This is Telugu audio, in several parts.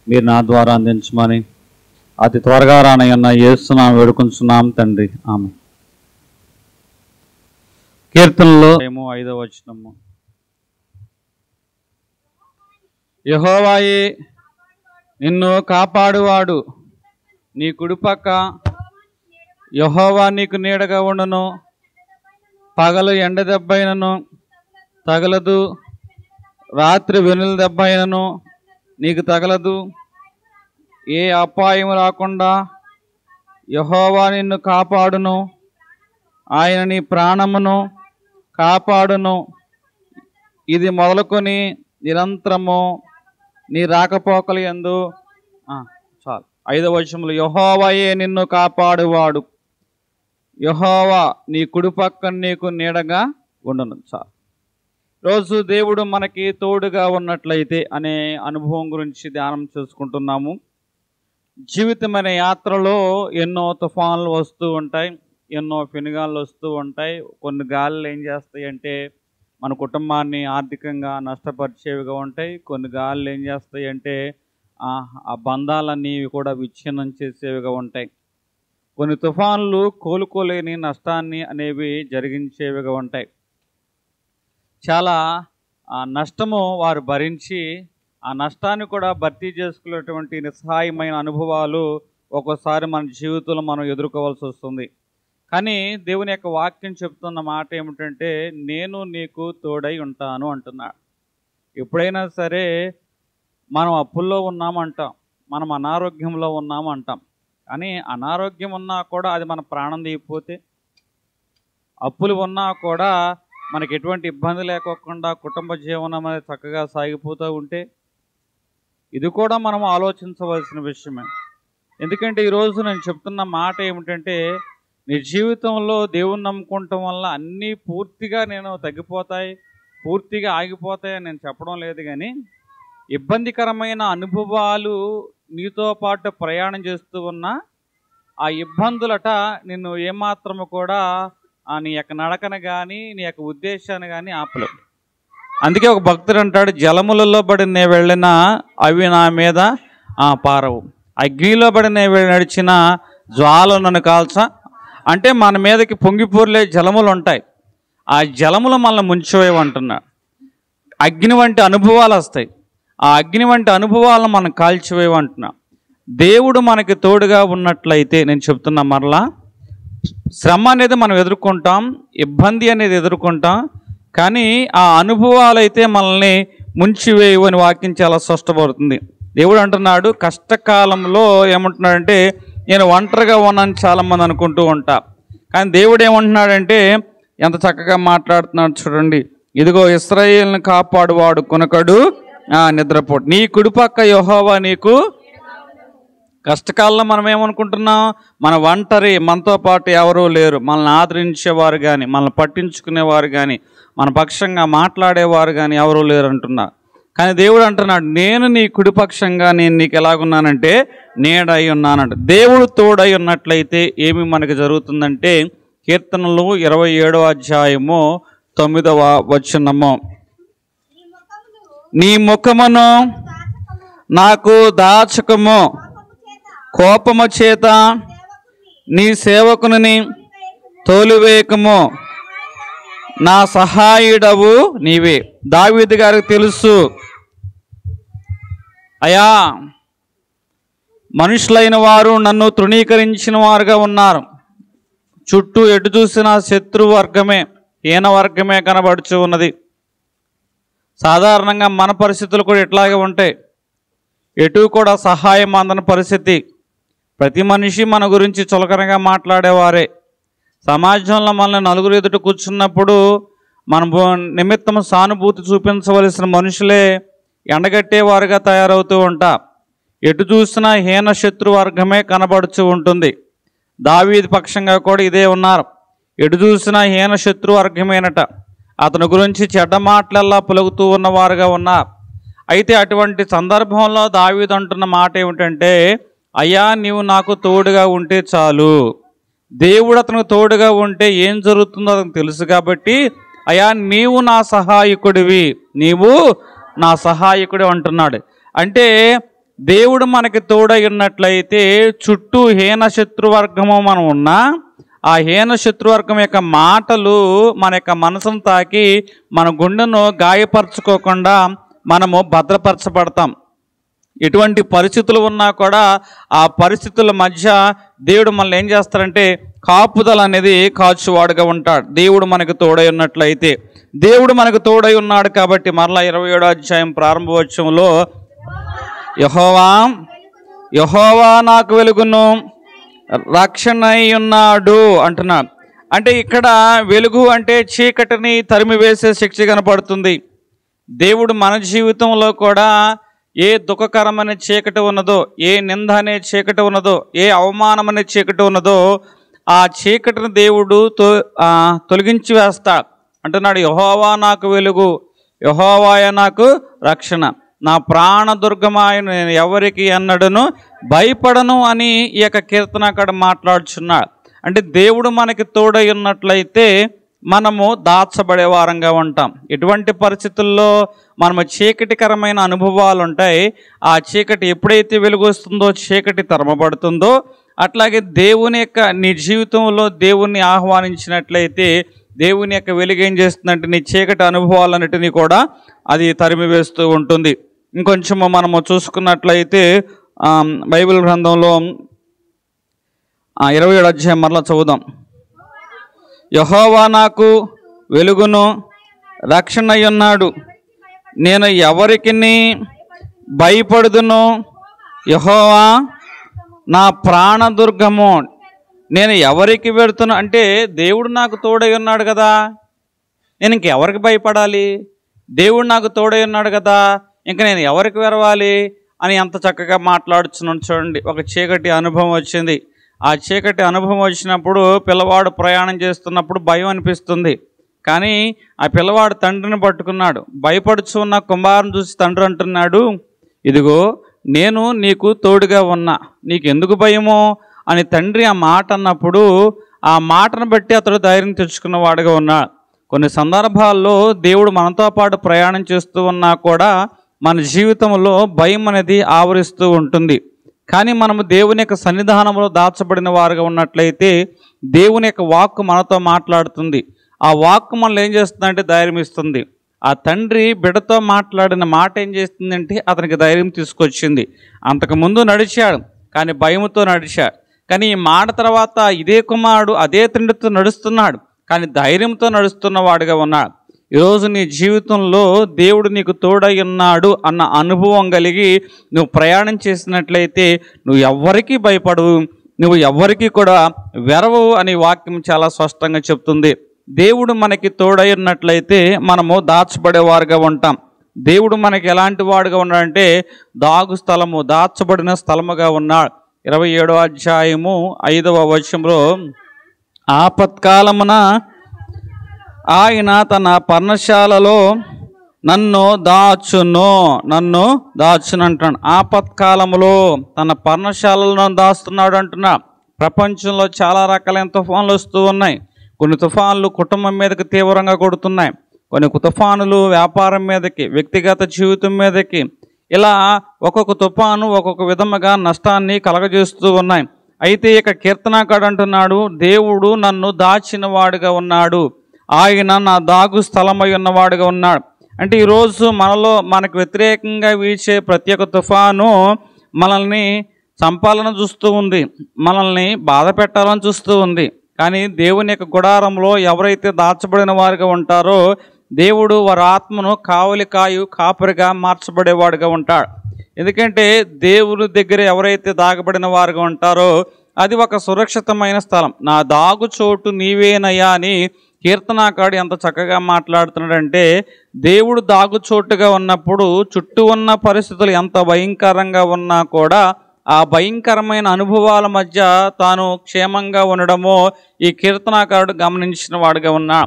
మీరు నా ద్వారా అందించమని అతి త్వరగా రానయ్యన్న యేసునామమున వేడుకొంచున్నాం తండ్రి. ఆమేన్. కీర్తనలో 5వ వచనము. యెహోవాయే నిన్ను కాపాడువాడు, నీ కుడిపక్క యెహోవా నీకు నీడగా ఉండును. పగలు ఎండ దెబ్బైనను తగలదు, రాత్రి వెనుల దెబ్బైనను నీకు తగలదు. ఏ అపాయం రాకుండా యెహోవా నిన్ను కాపాడును. ఆయన నీ ప్రాణమును కాపాడును. ఇది మొదలుకొని నిరంతరము నీ రాకపోకలు యందు. చాలు. 5వ వచనములో యెహోవాయే నిన్ను కాపాడువాడు, యెహోవా నీ కుడి పక్కన నీకు నీడగా ఉండును. చాలు. రోజు దేవుడు మనకి తోడుగా ఉన్నట్లయితే అనే అనుభవం గురించి ధ్యానం చేసుకుంటున్నాము. జీవితం అనే యాత్రలో ఎన్నో తుఫాన్లు వస్తూ ఉంటాయి, ఎన్నో పెనుగాళ్ళు వస్తూ ఉంటాయి. కొన్ని గాలులు ఏం చేస్తాయి అంటే మన కుటుంబాన్ని ఆర్థికంగా నష్టపరిచేవిగా ఉంటాయి. కొన్ని గాలులు ఏం చేస్తాయి అంటే ఆ బంధాలన్నీ కూడా విచ్ఛిన్నం చేసేవిగా ఉంటాయి. కొన్ని తుఫాన్లు కోలుకోలేని నష్టాన్ని అనేవి జరిగించేవిగా ఉంటాయి. చాలా నష్టము వారు భరించి ఆ నష్టాన్ని కూడా భర్తీ చేసుకునేటువంటి నిస్సహాయమైన అనుభవాలు ఒక్కోసారి మన జీవితంలో మనం ఎదుర్కోవాల్సి వస్తుంది. కానీ దేవుని యొక్క వాక్యం చెప్తున్న మాట ఏమిటంటే, నేను నీకు తోడై ఉంటాను అంటున్నాడు. ఎప్పుడైనా సరే మనం అప్పుల్లో ఉన్నామంటాం, మనం అనారోగ్యంలో ఉన్నామంటాం. కానీ అనారోగ్యం ఉన్నా కూడా అది మన ప్రాణం తీయకపోతే, అప్పులు ఉన్నా కూడా మనకి ఎటువంటి ఇబ్బంది లేకోకుండా కుటుంబ జీవనం అనేది చక్కగా సాగిపోతూ ఉంటే, ఇది కూడా మనం ఆలోచించవలసిన విషయమే. ఎందుకంటే ఈరోజు నేను చెప్తున్న మాట ఏమిటంటే, నీ జీవితంలో దేవుని నమ్ముకోవటం వల్ల అన్నీ పూర్తిగా తగ్గిపోతాయి, పూర్తిగా ఆగిపోతాయని నేను చెప్పడం లేదు. కానీ ఇబ్బందికరమైన అనుభవాలు నీతో పాటు ప్రయాణం చేస్తూ ఉన్నా ఆ ఇబ్బందులట నిన్ను ఏమాత్రము కూడా నీ యొక్క నడకను కానీ నీ యొక్క ఉద్దేశాన్ని కానీ ఆపలేవు. అందుకే ఒక భక్తుడు అంటాడు, జలములలో బడి నే వెళ్ళినా అవి నా మీద పారవు, అగ్నిలో బడి నే నడిచిన జ్వాల నన్ను కాల్చ. అంటే మన మీదకి పొంగిపూర్లే జలములు ఉంటాయి, ఆ జలములు మనల్ని ముంచివేయమంటున్నాడు. అగ్ని వంటి అనుభవాలు వస్తాయి, ఆ అగ్ని వంటి అనుభవాలను మనం కాల్చివేయమంటున్నా. దేవుడు మనకి తోడుగా ఉన్నట్లయితే నేను చెప్తున్నా, మరలా శ్రమ అనేది మనం ఎదుర్కొంటాం, ఇబ్బంది అనేది ఎదుర్కొంటాం. కానీ ఆ అనుభవాలు అయితే మనల్ని ముంచివేయు అని వాక్యం చాలా స్పష్టపడుతుంది. దేవుడు అంటున్నాడు, కష్టకాలంలో ఏమంటున్నాడంటే, నేను ఒంటరిగా ఉన్నాను చాలామంది అనుకుంటూ ఉంటా. కానీ దేవుడు ఏమంటున్నాడంటే, ఎంత చక్కగా మాట్లాడుతున్నాడు చూడండి. ఇదిగో ఇశ్రాయేలును కాపాడువాడు కొనకడు నిద్రపోడు, నీ కుడిపక్క యెహోవా నీకు. కష్టకాలంలో మనం ఏమనుకుంటున్నాం, మన ఒంటరి, మనతో పాటు ఎవరూ లేరు, మనల్ని ఆదరించేవారు కానీ, మనల్ని పట్టించుకునేవారు కానీ, మన పక్షంగా మాట్లాడేవారు కానీ ఎవరూ లేరు అంటున్నా. కానీ దేవుడు అంటున్నాడు, నేను నీ కుడిపక్షంగా నేను నీకు ఎలాగున్నానంటే నీడై ఉన్నానంట. దేవుడు తోడై ఉన్నట్లయితే ఏమి మనకి జరుగుతుందంటే, కీర్తనలు 27వ అధ్యాయము 9వ వచనము, నీ ముఖమును నాకు దాచకము, కోపము చేత నీ సేవకుని తోలివేయకము, నా సహాయుడవు నీవే. దావీదు గారికి తెలుసు, అయా మనుషులైన వారు నన్ను తృణీకరించిన వారుగా ఉన్నారు, చుట్టూ ఎటు చూసిన శత్రు వర్గమే, హీన వర్గమే కనబడుచు ఉన్నది. సాధారణంగా మన పరిస్థితులు కూడా ఇట్లాగే ఉంటాయి, ఎటు కూడా సహాయం అందని పరిస్థితి. ప్రతి మనిషి మన గురించి చులకనగా మాట్లాడేవారే. సమాజంలో మనల్ని నలుగురు ఎదుట కూర్చున్నప్పుడు మన నిమిత్తం సానుభూతి చూపించవలసిన మనుషులే ఎండగట్టేవారుగా తయారవుతూ ఉంటా. ఎటు చూసినా హీన శత్రు వర్గమే కనబడుచు ఉంటుంది. దావీదు పక్షంగా కూడా ఇదే ఉన్నారు, ఎటు చూసినా హీన శత్రు వర్గమేనట. అతని గురించి చెడ్డ మాటలల్లా పలుకుతూ ఉన్నవారుగా ఉన్నారు. అయితే అటువంటి సందర్భంలో దావీదు అంటున్న మాట ఏమిటంటే, అయ్యా నీవు నాకు తోడుగా ఉంటే చాలు. దేవుడు అతనికి తోడుగా ఉంటే ఏం జరుగుతుందో అతనికి తెలుసు కాబట్టి, అయ్యా నీవు నా సహాయకుడివి, నీవు నా సహాయకుడు అంటున్నాడు. అంటే దేవుడు మనకి తోడై ఉన్నట్లయితే చుట్టూ హీన శత్రువర్గము మనం ఉన్నా ఆ హీన శత్రువర్గం యొక్క మాటలు మన యొక్క మనసును తాకి మన గుండెను గాయపరచుకోకుండా మనము భద్రపరచబడతాం. ఎటువంటి పరిస్థితులు ఉన్నా కూడా ఆ పరిస్థితుల మధ్య దేవుడు మనల్ని ఏం చేస్తారంటే కాపుదల అనేది కాచువాడుగా ఉంటాడు. దేవుడు మనకు తోడై ఉన్నట్లయితే, దేవుడు మనకు తోడై ఉన్నాడు కాబట్టి మరలా 27వ అధ్యాయం ప్రారంభ వచనంలో యెహోవా నాకు వెలుగును రక్షణ అయి ఉన్నాడు అంటున్నాడు. అంటే ఇక్కడ వెలుగు అంటే చీకటిని తరిమివేసే శక్తి కనపడుతుంది. దేవుడు మన జీవితంలో కూడా ఏ దుఃఖకరమైన చీకటి ఉన్నదో, ఏ నింద అనే చీకటి ఉన్నదో, ఏ అవమానం అనే చీకటి ఉన్నదో ఆ చీకటిని దేవుడు తొలగించి వేస్తాడు అంటున్నాడు. యెహోవా నాకు వెలుగు, యెహోవాయ నాకు రక్షణ, నా ప్రాణదుర్గమాయను, నేను ఎవరికి అన్నడును భయపడను అని ఈ యొక్క కీర్తనకాడు మాట్లాడుచున్నాడు. అంటే దేవుడు మనకి తోడై ఉన్నట్లయితే మనము దాచబడే వారంగా ఉంటాం. ఎటువంటి పరిస్థితుల్లో మనము చీకటికరమైన అనుభవాలు ఉంటాయి. ఆ చీకటి ఎప్పుడైతే వెలుగు వస్తుందో చీకటి తరమబడుతుందో, అట్లాగే దేవుని యొక్క నీ జీవితంలో దేవుణ్ణి ఆహ్వానించినట్లయితే దేవుని యొక్క వెలుగు ఏం చేస్తుందంటే నీ చీకటి అనుభవాలన్నిటినీ కూడా అది తరిమివేస్తూ ఉంటుంది. ఇంకొంచెము మనము చూసుకున్నట్లయితే బైబిల్ గ్రంథంలో 27వ అధ్యాయం మరలా చదువుదాం. యెహోవా నాకు వెలుగును రక్షణ అయి ఉన్నాడు, నేను ఎవరికి భయపడుదును. యెహోవా నా ప్రాణదుర్గము, నేను ఎవరికి పెడుతున్నా అంటే దేవుడు నాకు తోడై ఉన్నాడు కదా, నేను ఇంకెవరికి భయపడాలి? దేవుడు నాకు తోడై ఉన్నాడు కదా, ఇంకా నేను ఎవరికి వెరవాలి అని ఎంత చక్కగా మాట్లాడుతున్నాను చూడండి. ఒక చీకటి అనుభవం వచ్చింది. ఆ చీకటి అనుభవం వచ్చినప్పుడు పిల్లవాడు ప్రయాణం చేస్తున్నప్పుడు భయం అనిపిస్తుంది. కానీ ఆ పిల్లవాడు తండ్రిని పట్టుకున్నాడు. భయపడుచు ఉన్న కుమారుని చూసి తండ్రి అంటున్నాడు, ఇదిగో నేను నీకు తోడుగా ఉన్నా, నీకు ఎందుకు భయమో అని తండ్రి ఆ మాట అన్నప్పుడు ఆ మాటను బట్టి అతడు ధైర్యం తెచ్చుకున్నవాడుగా ఉన్నాడు. కొన్ని సందర్భాల్లో దేవుడు మనతో పాటు ప్రయాణం చేస్తూ ఉన్నా కూడా మన జీవితంలో భయం అనేది ఆవరిస్తూ ఉంటుంది. కానీ మనము దేవుని యొక్క సన్నిధానంలో దాచబడిన వారుగా ఉన్నట్లయితే దేవుని యొక్క వాక్కు మనతో మాట్లాడుతుంది. ఆ వాక్కు మనల్ని ఏం చేస్తుందంటే ధైర్యం ఇస్తుంది. ఆ తండ్రి బిడ్డతో మాట్లాడిన మాట ఏం చేస్తుందంటే అతనికి ధైర్యం తీసుకొచ్చింది. అంతకుముందు నడిచాడు కానీ భయంతో నడిచాడు. కానీ ఈ మాట తర్వాత ఇదే కుమారుడు అదే తండ్రితో నడుస్తున్నాడు కానీ ధైర్యంతో నడుస్తున్నవాడుగా ఉన్నాడు. ఈరోజు నీ జీవితంలో దేవుడు నీకు తోడై ఉన్నాడు అన్న అనుభవం కలిగి నువ్వు ప్రయాణం చేసినట్లయితే నువ్వు ఎవ్వరికీ భయపడవు, నువ్వు ఎవ్వరికీ కూడా వెరవవు అని వాక్యం చాలా స్పష్టంగా చెప్తుంది. దేవుడు మనకి తోడై ఉన్నట్లయితే మనము దాచబడేవారుగా ఉంటాం. దేవుడు మనకి ఎలాంటి వాడుగా ఉన్నాడంటే దాగు దాచబడిన స్థలముగా ఉన్నాడు. 27వ అధ్యాయము 5వ వచనంలో ఆపత్కాలమున ఆయన తన పర్ణశాలలో నన్ను దాచును అంటున్నాడు. ఆపత్కాలంలో తన పర్ణశాలలో దాస్తున్నాడు అంటున్నా. ప్రపంచంలో చాలా రకాలైన తుఫాన్లు వస్తూ ఉన్నాయి. కొన్ని తుఫాన్లు కుటుంబం మీదకి తీవ్రంగా కొడుతున్నాయి, కొన్ని తుఫానులు వ్యాపారం మీదకి, వ్యక్తిగత జీవితం మీదకి, ఇలా ఒక్కొక్క తుఫాను ఒక్కొక్క విధముగా నష్టాన్ని కలగజేస్తూ ఉన్నాయి. అయితే ఇక కీర్తనాకాడు అంటున్నాడు, దేవుడు నన్ను దాచిన వాడుగా ఉన్నాడు, ఆయన నా దాగు స్థలమై ఉన్నవాడుగా ఉన్నాడు. అంటే ఈరోజు మనకు వ్యతిరేకంగా వీచే ప్రతి ఒక్క తుఫాను మనల్ని చంపాలని చూస్తూ ఉంది, మనల్ని బాధ పెట్టాలని చూస్తూ ఉంది. కానీ దేవుని యొక్క గుడారంలో ఎవరైతే దాచబడిన వారుగా ఉంటారో దేవుడు వారి ఆత్మను కాపరిగా మార్చబడేవాడుగా ఉంటాడు. ఎందుకంటే దేవుని దగ్గర ఎవరైతే దాగబడిన వారుగా ఉంటారో అది ఒక సురక్షితమైన స్థలం. నా దాగు చోటు నీవేనయ్యా అని కీర్తనాకాడు ఎంత చక్కగా మాట్లాడుతున్నాడంటే దేవుడు దాగుచోటుగా ఉన్నప్పుడు చుట్టూ ఉన్న పరిస్థితులు ఎంత భయంకరంగా ఉన్నా కూడా ఆ భయంకరమైన అనుభవాల మధ్య తాను క్షేమంగా ఉండడమో ఈ కీర్తనాకారుడు గమనించిన వాడుగా ఉన్నా.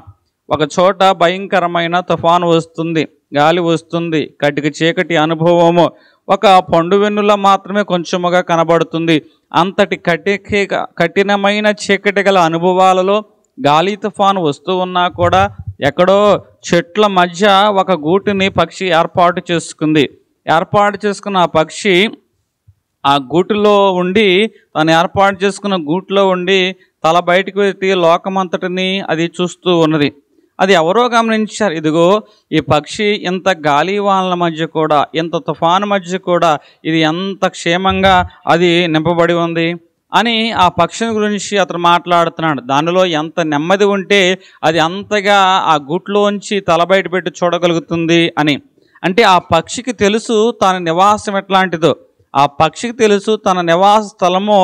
ఒక చోట భయంకరమైన తుఫాను వస్తుంది, గాలి వస్తుంది, కటిక చీకటి అనుభవము ఒక పండు వెన్నులా మాత్రమే కొంచెముగా కనబడుతుంది. అంతటి కఠినమైన చీకటి గల అనుభవాలలో గాలి తుఫాను వస్తూ ఉన్నా కూడా ఎక్కడో చెట్ల మధ్య ఒక గూటిని పక్షి ఏర్పాటు చేసుకున్న ఆ పక్షి ఆ గూటిలో ఉండి, తను ఏర్పాటు చేసుకున్న గూటిలో ఉండి తల బయటకు పెట్టి లోకమంతటిని అది చూస్తూ ఉన్నది. అది ఎవరో గమనించారు, ఇదిగో ఈ పక్షి ఇంత గాలివానల మధ్య కూడా, ఇంత తుఫాను మధ్య కూడా ఇది ఎంత క్షేమంగా అది నింపబడి ఉంది అని ఆ పక్షిని గురించి అతను మాట్లాడుతున్నాడు. దానిలో ఎంత నెమ్మది ఉంటే అది అంతగా ఆ గూట్లోంచి తల బయట పెట్టి చూడగలుగుతుంది అని. అంటే ఆ పక్షికి తెలుసు తన నివాసం ఎట్లాంటిదో, ఆ పక్షికి తెలుసు తన నివాస స్థలము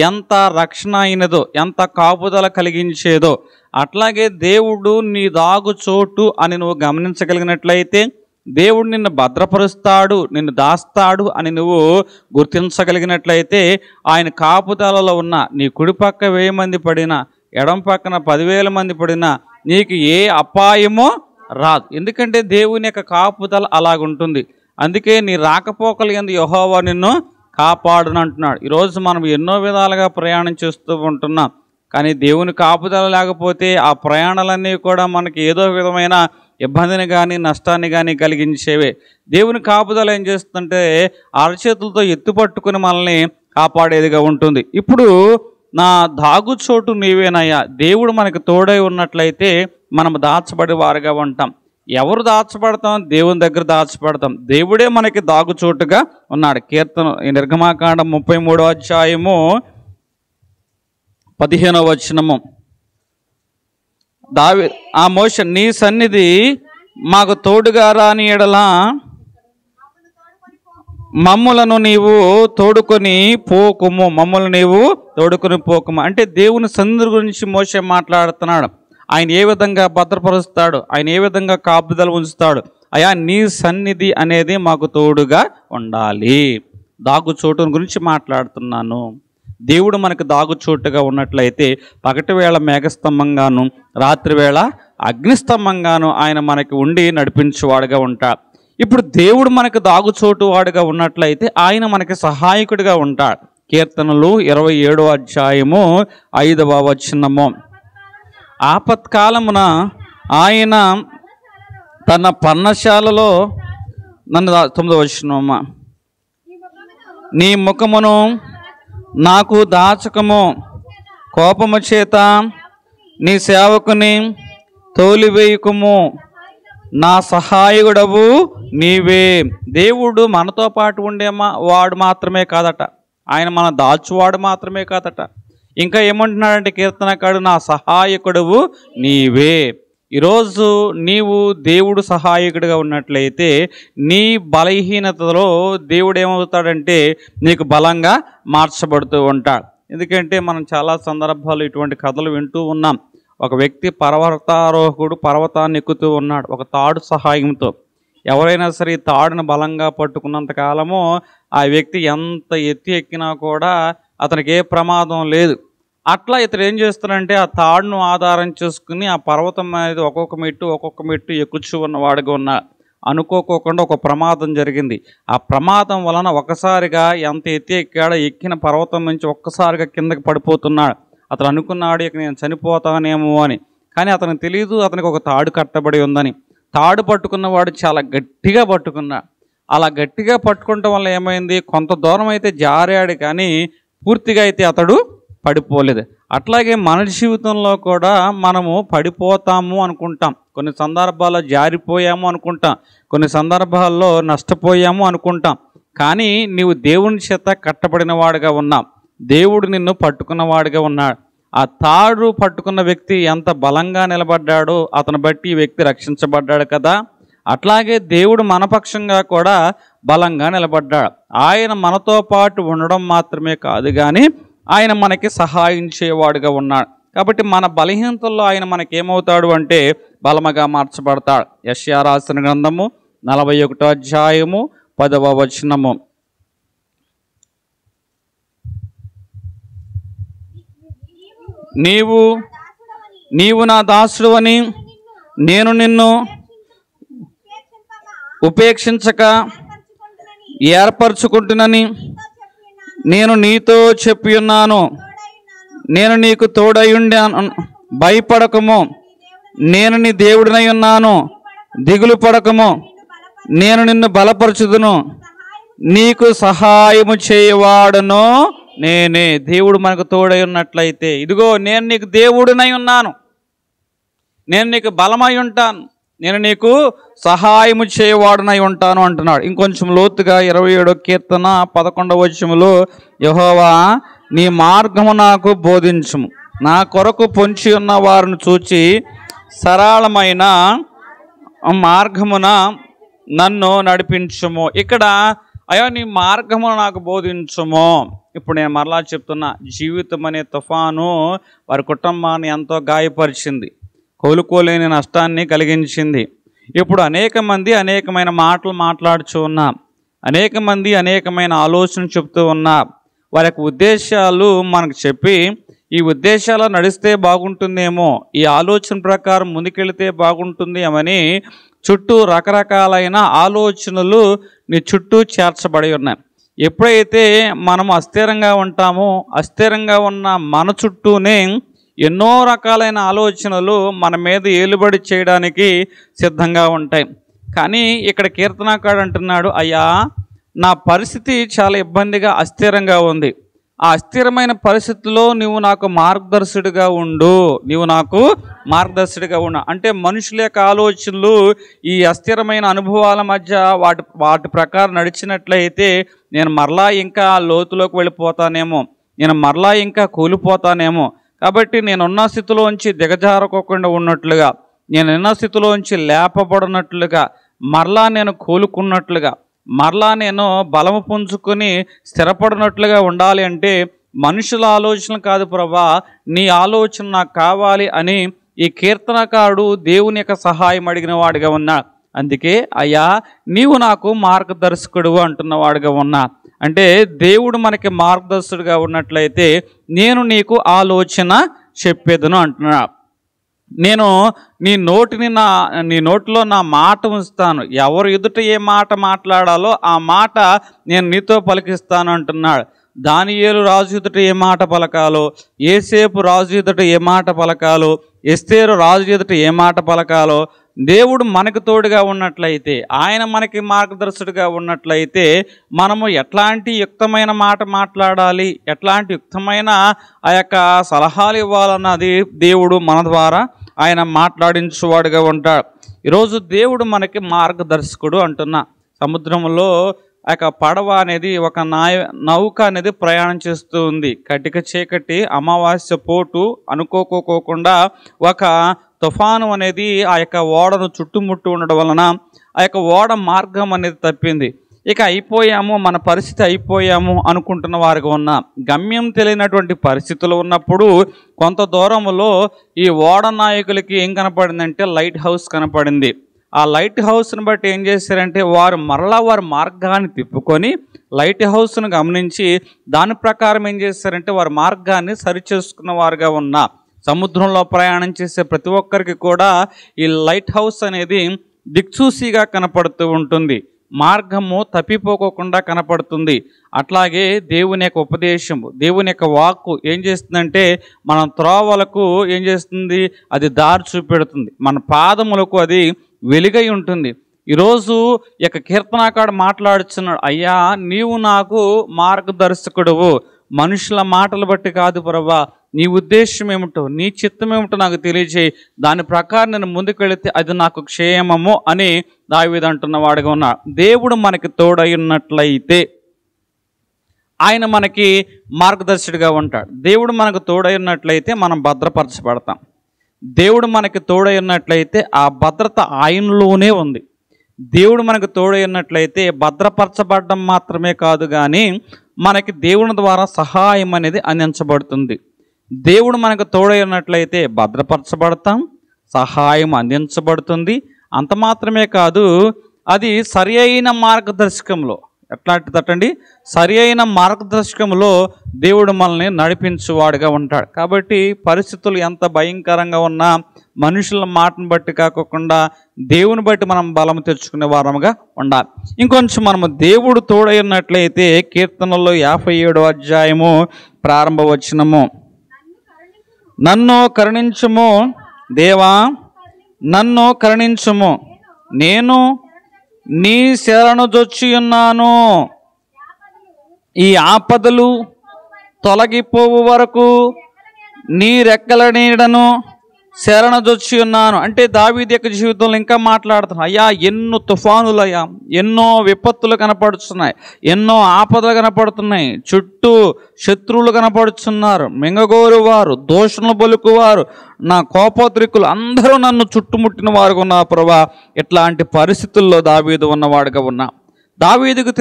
ఎంత రక్షణ అయినదో, ఎంత కాపుదల కలిగించేదో. అట్లాగే దేవుడు నీ దాగు చోటు అని నువ్వు గమనించగలిగినట్లయితే, దేవుడు నిన్ను భద్రపరుస్తాడు, నిన్ను దాస్తాడు అని నువ్వు గుర్తించగలిగినట్లయితే, ఆయన కాపుదలలో ఉన్న నీ కుడి పక్క 1000 మంది పడినా, ఎడం పక్కన 10,000 మంది పడినా నీకు ఏ అపాయమో రాదు. ఎందుకంటే దేవుని యొక్క కాపుదల అలాగుంటుంది. అందుకే నీ రాకపోకలు యందు యెహోవా నిన్ను కాపాడును అంటున్నాడు. ఈరోజు మనం ఎన్నో విధాలుగా ప్రయాణం చేస్తూ ఉంటున్నాం, కానీ దేవుని కాపుదల లేకపోతే ఆ ప్రయాణాలన్నీ కూడా మనకి ఏదో విధమైన ఇబ్బందిని కానీ నష్టాన్ని కానీ కలిగించేవే. దేవుని కాపుదల ఏం చేస్తుందంటే అరచేతులతో ఎత్తుపట్టుకుని మనల్ని కాపాడేదిగా ఉంటుంది. ఇప్పుడు నా దాగుచోటు నీవేనయ్యా, దేవుడు మనకు తోడై ఉన్నట్లయితే మనం దాచబడి వారుగా ఉంటాం. ఎవరు దాచబడతాం? దేవుని దగ్గర దాచబడతాం. దేవుడే మనకి దాగుచోటుగా ఉన్నాడు. కీర్తన నిర్గమాకాండం 33వ అధ్యాయము 15వ వచనము, ఆ మోషే, నీ సన్నిధి మాకు తోడుగా రాని ఎడలా మమ్ములను నీవు తోడుకొని పోకుము, మమ్మల్ని నీవు తోడుకొని పోకుము. అంటే దేవుని సన్నిధి గురించి మోషే మాట్లాడుతున్నాడు. ఆయన ఏ విధంగా భద్రపరుస్తాడు, ఆయన ఏ విధంగా కాపుదల ఉంచుతాడు. అయా నీ సన్నిధి అనేది మాకు తోడుగా ఉండాలి. దాగుచోటు గురించి మాట్లాడుతున్నాను. దేవుడు మనకు దాగుచోటుగా ఉన్నట్లయితే పగటి వేళ మేఘస్తంభంగాను, రాత్రి వేళ అగ్నిస్తంభంగాను ఆయన మనకి ఉండి నడిపించేవాడుగా ఉంటాడు. ఇప్పుడు దేవుడు మనకు దాగుచోటు వాడుగా ఉన్నట్లయితే ఆయన మనకి సహాయకుడిగా ఉంటాడు. కీర్తనలు 27వ అధ్యాయము 5వ వచనము, ఆపత్కాలమున ఆయన తన పర్ణశాలలో నన్ను 9వ వచనమ్మ, నీ ముఖమును నాకు దాచకము, కోపము చేత నీ సేవకుని తోలివేయకుము, నా సహాయకుడవు నీవే. దేవుడు మనతో పాటు ఉండే వాడు మాత్రమే కాదట, ఆయన మన దాచువాడు మాత్రమే కాదట. ఇంకా ఏమంటున్నాడంటే కీర్తనకాడు, నా సహాయకుడవు నీవే. ఈరోజు నీవు దేవుడు సహాయకుడిగా ఉన్నట్లయితే నీ బలహీనతలో దేవుడు ఏమవుతాడంటే నీకు బలంగా మార్చబడుతూ ఉంటాడు. ఎందుకంటే మనం చాలా సందర్భాలు ఇటువంటి కథలు వింటూ ఉన్నాం. ఒక వ్యక్తి పర్వతారోహకుడు పర్వతాన్ని ఎక్కుతూ ఉన్నాడు ఒక తాడు సహాయంతో. ఎవరైనా సరే ఈ తాడును బలంగా పట్టుకున్నంత కాలము ఆ వ్యక్తి ఎంత ఎత్తి ఎక్కినా కూడా అతనికి ఏ ప్రమాదం లేదు. అట్లా ఇతడు ఏం చేస్తాడంటే ఆ తాడును ఆధారం చేసుకుని ఆ పర్వతం అనేది ఒక్కొక్క మెట్టు ఎక్కుచూ ఉన్నవాడుగా ఉన్నాడు. అనుకోకుండా ఒక ప్రమాదం జరిగింది. ఆ ప్రమాదం వలన ఒకసారిగా ఎంత ఎత్తి ఎక్కాడో ఎక్కిన పర్వతం నుంచి ఒక్కసారిగా కిందకి పడిపోతున్నాడు. అతను అనుకున్నాడు ఇక నేను చనిపోతానేమో అని. కానీ అతనికి తెలియదు అతనికి ఒక తాడు కట్టబడి ఉందని. తాడు పట్టుకున్నవాడు చాలా గట్టిగా పట్టుకున్నాడు. అలా గట్టిగా పట్టుకోవటం వల్ల ఏమైంది, కొంత దూరం అయితే జారాడు కానీ పూర్తిగా అయితే అతడు పడిపోలేదు. అట్లాగే మన జీవితంలో కూడా మనము పడిపోతాము అనుకుంటాం, కొన్ని సందర్భాల్లో జారిపోయాము అనుకుంటాం, కొన్ని సందర్భాల్లో నష్టపోయాము అనుకుంటాం. కానీ నీవు దేవుని చేత కట్టబడిన వాడుగా ఉన్నావు, దేవుడు నిన్ను పట్టుకున్నవాడుగా ఉన్నాడు. ఆ తాడు పట్టుకున్న వ్యక్తి ఎంత బలంగా నిలబడ్డాడో అతను బట్టి ఈ వ్యక్తి రక్షించబడ్డాడు కదా. అట్లాగే దేవుడు మనపక్షంగా కూడా బలంగా నిలబడ్డాడు. ఆయన మనతో పాటు ఉండడం మాత్రమే కాదు కానీ ఆయన మనకి సహాయం చేయవాడుగా ఉన్నాడు. కాబట్టి మన బలహీనతల్లో ఆయన మనకేమవుతాడు అంటే బలముగా మార్చబడతాడు. యెషయా రాసిన గ్రంథము 41వ అధ్యాయము 10వ వచనము, నీవు నా దాసుడవని నేను నిన్ను ఉపేక్షించక ఏర్పరచుకుంటునని నేను నీతో చెప్పి ఉన్నాను. నేను నీకు తోడయుండాను, భయపడకము, నేను నీ దేవుడినై ఉన్నాను, దిగులు పడకము, నేను నిన్ను బలపరచుదును, నీకు సహాయము చేయవాడను నేనే. దేవుడు మనకు తోడై ఉన్నట్లయితే, ఇదిగో నేను నీకు దేవుడినై ఉన్నాను, నేను నీకు బలమై ఉంటాను, నేను నీకు సహాయము చేయవాడునై ఉంటాను అంటున్నాడు. ఇంకొంచెం లోతుగా 27వ కీర్తన 11వ వచనములో, యెహోవా నీ మార్గము నాకు బోధించుము, నా కొరకు పొంచి ఉన్న వారిని చూచి సరళమైన మార్గమున నన్ను నడిపించుము. ఇక్కడ అయ్యా నీ మార్గమును నాకు బోధించుము. ఇప్పుడు నేను మరలా చెప్తున్నా, జీవితం అనే తుఫాను వారి కుటుంబాన్ని ఎంతో గాయపరిచింది, కోలుకోలేని నష్టాన్ని కలిగించింది. ఇప్పుడు అనేక మంది అనేకమైన మాటలు మాట్లాడుచూ ఉన్నా, అనేక మంది అనేకమైన ఆలోచనలు చెప్తూ ఉన్నా, వారి యొక్క ఉద్దేశాలు మనకు చెప్పి ఈ ఉద్దేశాలు నడిస్తే బాగుంటుందేమో, ఈ ఆలోచన ప్రకారం ముందుకెళితే బాగుంటుంది అని చుట్టూ రకరకాలైన ఆలోచనలు నీ చుట్టూ చేర్చబడి ఉన్నాయి. ఎప్పుడైతే మనము అస్థిరంగా ఉంటామో, అస్థిరంగా ఉన్న మన చుట్టూనే ఎన్నో రకాలైన ఆలోచనలు మన మీద ఏలుబడి చేయడానికి సిద్ధంగా ఉంటాయి. కానీ ఇక్కడ కీర్తనకారుడు అంటున్నాడు, అయ్యా నా పరిస్థితి చాలా ఇబ్బందిగా అస్థిరంగా ఉంది, ఆ అస్థిరమైన పరిస్థితిలో నువ్వు నాకు మార్గదర్శుడిగా ఉండు, నీవు నాకు మార్గదర్శుడిగా ఉండు. అంటే మనుషుల యొక్క ఆలోచనలు ఈ అస్థిరమైన అనుభవాల మధ్య వాటి ప్రకారం నడిచినట్లయితే నేను మరలా ఇంకా లోతులోకి వెళ్ళిపోతానేమో, నేను మరలా ఇంకా కూలిపోతానేమో. కాబట్టి నేనున్న స్థితిలోంచి దిగజారకోకుండా ఉన్నట్లుగా, నేనున్న స్థితిలోంచి లేపబడినట్లుగా, మరలా నేను కోలుకున్నట్లుగా, మరలా నేను బలము పుంజుకొని స్థిరపడినట్లుగా ఉండాలి అంటే మనుషుల ఆలోచన కాదు ప్రభా, నీ ఆలోచన నాకు కావాలి అని ఈ కీర్తనకారుడు దేవుని యొక్క సహాయం అడిగిన వాడిగా ఉన్నా. అందుకే అయ్యా నీవు నాకు మార్గదర్శకుడు అంటున్నవాడుగా ఉన్నా. అంటే దేవుడు మనకి మార్గదర్శకుడిగా ఉన్నట్లయితే నేను నీకు ఆలోచన చెప్పేదను అంటున్నా. నేను నీ నోటిలో నా మాట ఉంచుతాను, ఎవరు ఎదుట ఏ మాట మాట్లాడాలో ఆ మాట నేను నీతో పలికిస్తాను అంటున్నాడు. దానియేలు రాజు ఎదుట ఏ మాట పలకాలో, యేసేపు రాజు ఎదుట ఏ మాట పలకాలో, ఎస్తేరు రాజు ఎదుట ఏ మాట పలకాలో, దేవుడు మనకు తోడుగా ఉన్నట్లయితే, ఆయన మనకి మార్గదర్శకుడిగా ఉన్నట్లయితే మనము ఎట్లాంటి యుక్తమైన మాట మాట్లాడాలి, ఎట్లాంటి యుక్తమైన ఆ యొక్క సలహాలు ఇవ్వాలన్నది దేవుడు మన ద్వారా ఆయన మాట్లాడించేవాడుగా ఉంటాడు. ఈరోజు దేవుడు మనకి మార్గదర్శకుడు అంటున్నా. సముద్రంలో ఆ యొక్క పడవ అనేది, ఒక నౌక అనేది ప్రయాణం చేస్తూ ఉంది. కటిక చీకటి అమావాస్య పోటు అనుకోకోకుండా ఒక తుఫాను అనేది ఆ యొక్క ఓడను చుట్టుముట్టు ఉండడం వలన ఆ యొక్క ఓడ మార్గం అనేది తప్పింది. ఇక అయిపోయాము, మన పరిస్థితి అయిపోయాము అనుకుంటున్న వారికి ఉన్న గమ్యం తెలియనటువంటి పరిస్థితులు ఉన్నప్పుడు కొంత దూరంలో ఈ ఓడ నాయకులకి ఏం కనపడిందంటే లైట్ హౌస్ కనపడింది. ఆ లైట్ హౌస్ని బట్టి ఏం చేశారంటే వారు మరలా వారి మార్గాన్ని తిప్పుకొని లైట్ హౌస్ను గమనించి దాని ప్రకారం ఏం చేశారంటే వారి మార్గాన్ని సరిచేసుకున్న వారుగా ఉన్న. సముద్రంలో ప్రయాణం చేసే ప్రతి ఒక్కరికి కూడా ఈ లైట్ హౌస్ అనేది దిక్సూసిగా కనపడుతూ ఉంటుంది, మార్గము తప్పిపోకుండా కనపడుతుంది. అట్లాగే దేవుని యొక్క ఉపదేశము, దేవుని యొక్క వాక్కు ఏం చేస్తుందంటే మన త్రోవలకు ఏం చేస్తుంది, అది దారి చూపెడుతుంది, మన పాదములకు అది వెలుగై ఉంటుంది. ఈరోజు ఈ యొక్క కీర్తనకారుడు మాట్లాడుతున్నాడు, అయ్యా నీవు నాకు మార్గదర్శకుడువు, మనుషుల మాటలు బట్టి కాదు ప్రభా, నీ ఉద్దేశం ఏమిటో, నీ చిత్తం ఏమిటో నాకు తెలియజేయి, దాని ప్రకారం నేను ముందుకెళితే అది నాకు క్షేమము అని దావీదు అంటున్న వాడుగా ఉన్నాడు. దేవుడు మనకి తోడై ఉన్నట్లయితే ఆయన మనకి మార్గదర్శకుడిగా ఉంటాడు. దేవుడు మనకు తోడై ఉన్నట్లయితే మనం భద్రపరచబడతాం. దేవుడు మనకి తోడై ఉన్నట్లయితే ఆ భద్రత ఆయనలోనే ఉంది. దేవుడు మనకు తోడై ఉన్నట్లయితే భద్రపరచబడడం మాత్రమే కాదు కానీ మనకి దేవుని ద్వారా సహాయం అనేది అందించబడుతుంది. దేవుడు మనకు తోడై ఉన్నట్లయితే భద్రపరచబడతాం, సహాయం అందించబడుతుంది. అంత మాత్రమే కాదు, అది సరి అయిన మార్గదర్శకంలో, ఎట్లాంటిదటండి, సరి అయిన మార్గదర్శకంలో దేవుడు మనల్ని నడిపించువాడుగా ఉంటాడు. కాబట్టి పరిస్థితులు ఎంత భయంకరంగా ఉన్నా మనుషుల మాటను బట్టి కాకుండా దేవుని బట్టి మనం బలం తెచ్చుకునే వారముగా ఉండాలి. ఇంకొంచెం మనము దేవుడు తోడై ఉన్నట్లయితే కీర్తనలో 57వ అధ్యాయము ప్రారంభ వచనము, నన్ను కరుణించుము దేవా, నన్ను కరుణించుము, నేను నీ శరణు జొచ్చి ఉన్నాను. ఈ ఆపదలు తొలగిపోవు వరకు నీ రెక్కల నీడను శరణజొచ్చి ఉన్నాను. అంటే దావీదు యొక్క జీవితంలో ఇంకా మాట్లాడుతున్నాను. అయ్యా, ఎన్నో తుఫానులయ్యా, ఎన్నో విపత్తులు కనపడుతున్నాయి, ఎన్నో ఆపదలు కనపడుతున్నాయి, చుట్టూ శత్రువులు కనపడుతున్నారు, మింగగోరు వారు, దోషణలు పలుకువారు, నా కోపోద్రికులు అందరూ నన్ను చుట్టుముట్టిన వారుగా ఉన్నా ప్రభా. ఇట్లాంటి పరిస్థితుల్లో దావీదు ఉన్నవాడుగా ఉన్నా. దావీదుకు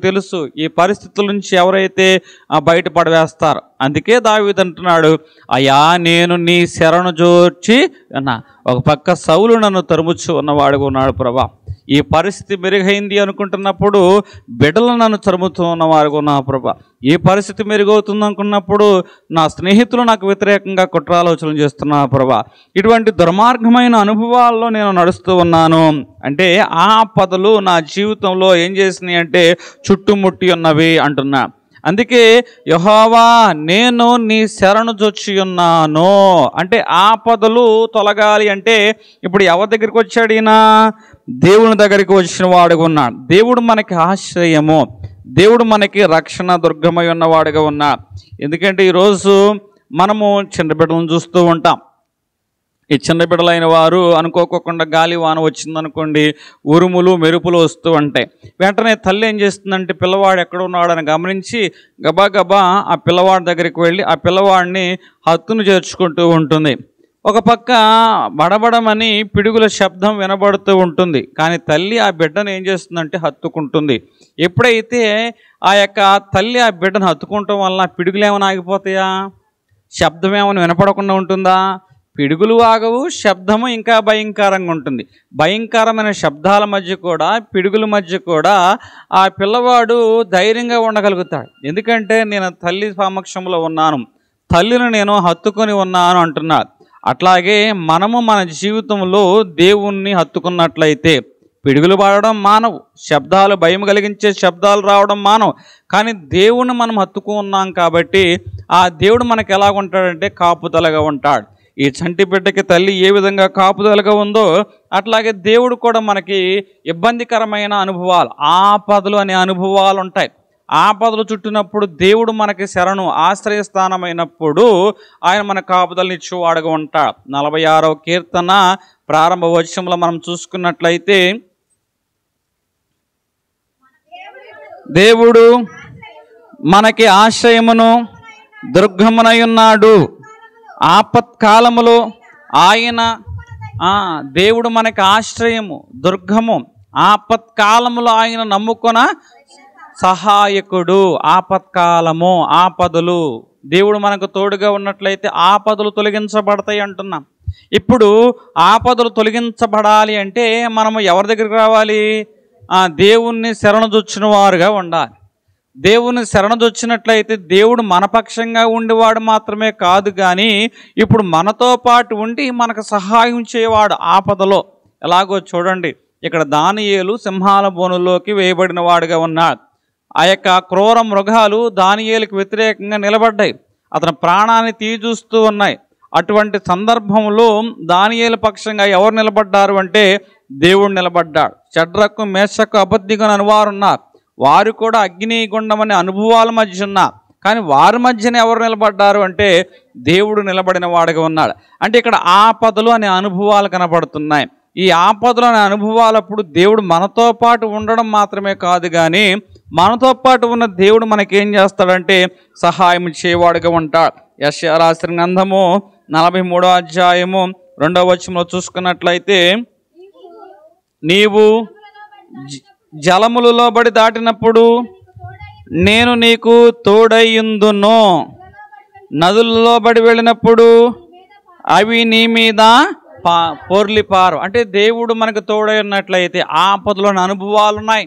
తెలుసు ఈ పరిస్థితుల నుంచి ఎవరైతే బయటపడవేస్తారు. అందుకే దావీదు అంటున్నాడు, అయ్యా నేను నీ శరణు జోర్చి అన్నా. ఒక పక్క సౌలు నన్ను తరుముచ్చు ఉన్నవాడుగా ఉన్నాడు ప్రభా. ఈ పరిస్థితి మెరుగైంది అనుకుంటున్నప్పుడు బిడ్డలు నన్ను తరుముతూ ఉన్నవారుగా ఉన్నా ప్రభా. ఈ పరిస్థితి మెరుగవుతుంది అనుకున్నప్పుడు నా స్నేహితులు నాకు వ్యతిరేకంగా కుట్రాలోచనలు చేస్తున్నా ప్రభా. ఇటువంటి దుర్మార్గమైన అనుభవాల్లో నేను నడుస్తూ ఉన్నాను. అంటే ఆ ఆపదలు నా జీవితంలో ఏం చేసినాయి అంటే చుట్టుముట్టి ఉన్నవి అంటున్నా. అందుకే యెహోవా నేను నీ శరణు జొచ్చి ఉన్నాను. అంటే ఆపదలు తొలగాలి అంటే ఇప్పుడు ఎవరి దగ్గరికి వచ్చాడు ఈయన? దేవుని దగ్గరికి వచ్చిన వాడుగా ఉన్నాడు. దేవుడు మనకి ఆశ్రయము, దేవుడు మనకి రక్షణ దుర్గమై ఉన్నవాడుగా ఉన్నా. ఎందుకంటే ఈరోజు మనము చిన్న బిడ్డలను చూస్తూ ఉంటాం. ఈ చిన్న బిడ్డలైన వారు అనుకోకుండా గాలి వాన వచ్చిందనుకోండి, ఉరుములు మెరుపులు వస్తూ ఉంటాయి. వెంటనే తల్లి ఏం చేస్తుందంటే పిల్లవాడు ఎక్కడ ఉన్నాడని గమనించి గబా ఆ పిల్లవాడి దగ్గరికి వెళ్ళి ఆ పిల్లవాడిని హత్తును చేర్చుకుంటూ ఉంటుంది. ఒక పక్క బడబడమని పిడుగుల శబ్దం వినబడుతూ ఉంటుంది. కానీ తల్లి ఆ బిడ్డను ఏం చేస్తుందంటే హత్తుకుంటుంది. ఎప్పుడైతే ఆ యొక్క తల్లి ఆ బిడ్డను హత్తుకుంటాం వలన పిడుగులు ఏమైనా ఆగిపోతాయా? శబ్దం ఏమైనా వినపడకుండా ఉంటుందా? పిడుగులు ఆగవు, శబ్దము ఇంకా భయంకరంగా ఉంటుంది. భయంకరమైన శబ్దాల మధ్య కూడా, పిడుగుల మధ్య కూడా ఆ పిల్లవాడు ధైర్యంగా ఉండగలుగుతాడు. ఎందుకంటే నేను తల్లి సమక్షంలో ఉన్నాను, తల్లిని నేను హత్తుకొని ఉన్నాను అంటున్నాడు. అట్లాగే మనము మన జీవితంలో దేవుణ్ణి హత్తుకున్నట్లయితే పిడుగులు పడడం మానవు, శబ్దాలు భయం కలిగించే శబ్దాలు రావడం మానవు. కానీ దేవుణ్ణి మనం హత్తుకున్నాం కాబట్టి ఆ దేవుడు మనకు ఎలా ఉంటాడంటే కాపుదలగా ఉంటాడు. ఈ చంటి బిడ్డకి తల్లి ఏ విధంగా కాపుదలగా ఉందో అట్లాగే దేవుడు కూడా మనకి ఇబ్బందికరమైన అనుభవాలు, ఆపదలు అనే అనుభవాలు ఉంటాయి. ఆపదలు చుట్టినప్పుడు దేవుడు మనకి శరణు ఆశ్రయస్థానమైనప్పుడు ఆయన మన కాపుదలనిచ్చేవాడుగా ఉంటాడు. 46వ కీర్తన ప్రారంభ వచనంలో మనం చూసుకున్నట్లయితే, దేవుడు మనకి ఆశ్రయమును దుర్గమునై ఉన్నాడు. ఆపత్కాలములో ఆయన దేవుడు మనకి ఆశ్రయము, దుర్గము. ఆపత్కాలములో ఆయన నమ్ముకొన సహాయకుడు. ఆపత్కాలము, ఆపదలు, దేవుడు మనకు తోడుగా ఉన్నట్లయితే ఆపదలు తొలగించబడతాయి అంటున్నాం. ఇప్పుడు ఆపదలు తొలగించబడాలి అంటే మనము ఎవరి దగ్గరికి రావాలి? దేవుణ్ణి శరణుజొచ్చిన వారుగా ఉండాలి. దేవుని శరణుజొచ్చినట్లయితే దేవుడు మన పక్షంగా ఉండేవాడు మాత్రమే కాదు, కానీ ఇప్పుడు మనతో పాటు ఉండి మనకు సహాయం చేయవాడు ఆపదలో. ఎలాగో చూడండి, ఇక్కడ దానియేలు సింహాల బోనులోకి వేయబడిన వాడుగా ఉన్నాడు. ఆ యొక్క క్రూర మృగాలు దానియేలుకు వ్యతిరేకంగా నిలబడ్డాయి, అతని ప్రాణాన్ని తీజూస్తూ ఉన్నాయి. అటువంటి సందర్భంలో దానియేలు పక్షంగా ఎవరు నిలబడ్డారు అంటే దేవుడు నిలబడ్డాడు. షడ్రకు మేషకు అబద్ధిగా అనువారు ఉన్నారు, వారు కూడా అగ్నిగుండం అనే అనుభవాల మధ్య ఉన్నారు. కానీ వారి మధ్యన ఎవరు నిలబడ్డారు అంటే దేవుడు నిలబడిన వాడుగా ఉన్నాడు. అంటే ఇక్కడ ఆపదలు అనే అనుభవాలు కనపడుతున్నాయి. ఈ ఆపదలు అనే అనుభవాలప్పుడు దేవుడు మనతో పాటు ఉండడం మాత్రమే కాదు, కానీ మనతో పాటు ఉన్న దేవుడు మనకేం చేస్తాడంటే సహాయం చేయవాడుగా ఉంటాడు. యెషయా రాసిన గ్రంథము 43వ అధ్యాయము 2వ వచనంలో చూసుకున్నట్లయితే, నీవు జలములలో బడి దాటినప్పుడు నేను నీకు తోడయ్యుందును, నదులలో బడి వెళ్ళినప్పుడు అవి నీ మీద పొర్లిపారు. అంటే దేవుడు మనకు తోడై ఉన్నట్లయితే ఆపదలోని అనుభవాలు ఉన్నాయి.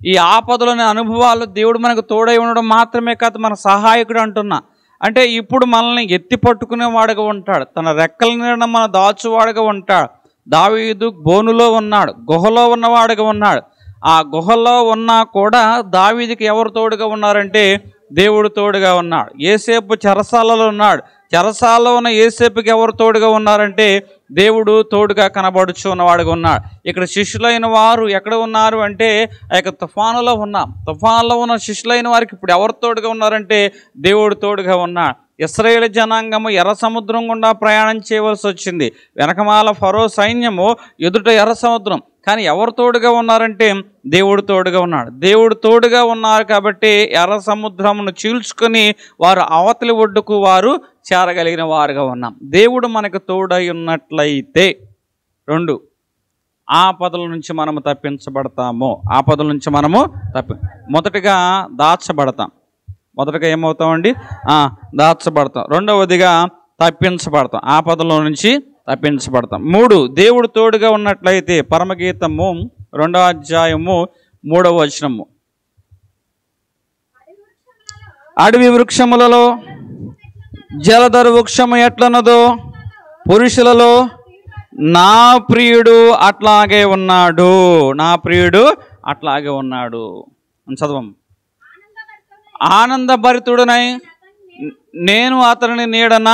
ఈ ఆపదలోని అనుభవాలు దేవుడు మనకు తోడై ఉండడం మాత్రమే కాదు, మన సహాయకుడు అంటున్నా. అంటే ఇప్పుడు మనల్ని ఎత్తి పట్టుకునేవాడుగా ఉంటాడు, తన రెక్కల నీడన మన దాచువాడుగా ఉంటాడు. దావీదు బోనులో ఉన్నాడు, గుహలో ఉన్నవాడుగా ఉన్నాడు. ఆ గుహలో ఉన్నా కూడా దావీదుకి ఎవరు తోడుగా ఉన్నారంటే దేవుడు తోడుగా ఉన్నాడు. యేసేపు చెరసాలలో ఉన్నాడు, చెరసాలలో ఉన్న యేసేపుకి ఎవరు తోడుగా ఉన్నారంటే దేవుడు తోడుగా కనబడుచు ఉన్నవాడుగా ఉన్నాడు. ఇక్కడ శిష్యులైన వారు ఎక్కడ ఉన్నారు అంటే ఆ యొక్క తుఫానులో ఉన్నాం. తుఫానులో ఉన్న శిష్యులైన వారికి ఇప్పుడు ఎవరు తోడుగా ఉన్నారంటే దేవుడు తోడుగా ఉన్నాడు. ఇశ్రాయేలు జనాంగము ఎర్ర సముద్రం గుండా ప్రయాణం చేయవలసి వచ్చింది. వెనకమాల ఫరో సైన్యము, ఎదుట ఎర్ర సముద్రం. కానీ ఎవరు తోడుగా ఉన్నారంటే దేవుడు తోడుగా ఉన్నాడు. దేవుడు తోడుగా ఉన్నారు కాబట్టి ఎర్ర సముద్రమును చీల్చుకొని వారు అవతలి ఒడ్డుకు వారు చేరగలిగిన వారుగా ఉన్నాం. దేవుడు మనకు తోడై ఉన్నట్లయితే 2 ఆపదల నుంచి మనము తప్పించబడతాము. ఆపదల నుంచి మనము మొదటిగా దాచబడతాం. మొదటగా ఏమవుతామండి? దాచబడతాం. రెండవదిగా తప్పించబడతాం. ఆపదల నుంచి తప్పించబడతాం. 3 దేవుడు తోడుగా ఉన్నట్లయితే పరమగీతము 2వ అధ్యాయము 3వ వచనము, అడవి వృక్షములలో జలధర వృక్షము ఎట్లన్నదో పురుషులలో నా ప్రియుడు అట్లాగే ఉన్నాడు. నా ప్రియుడు అట్లాగే ఉన్నాడు. చదవం. ఆనందభరితుడనై నేను అతని నీడన.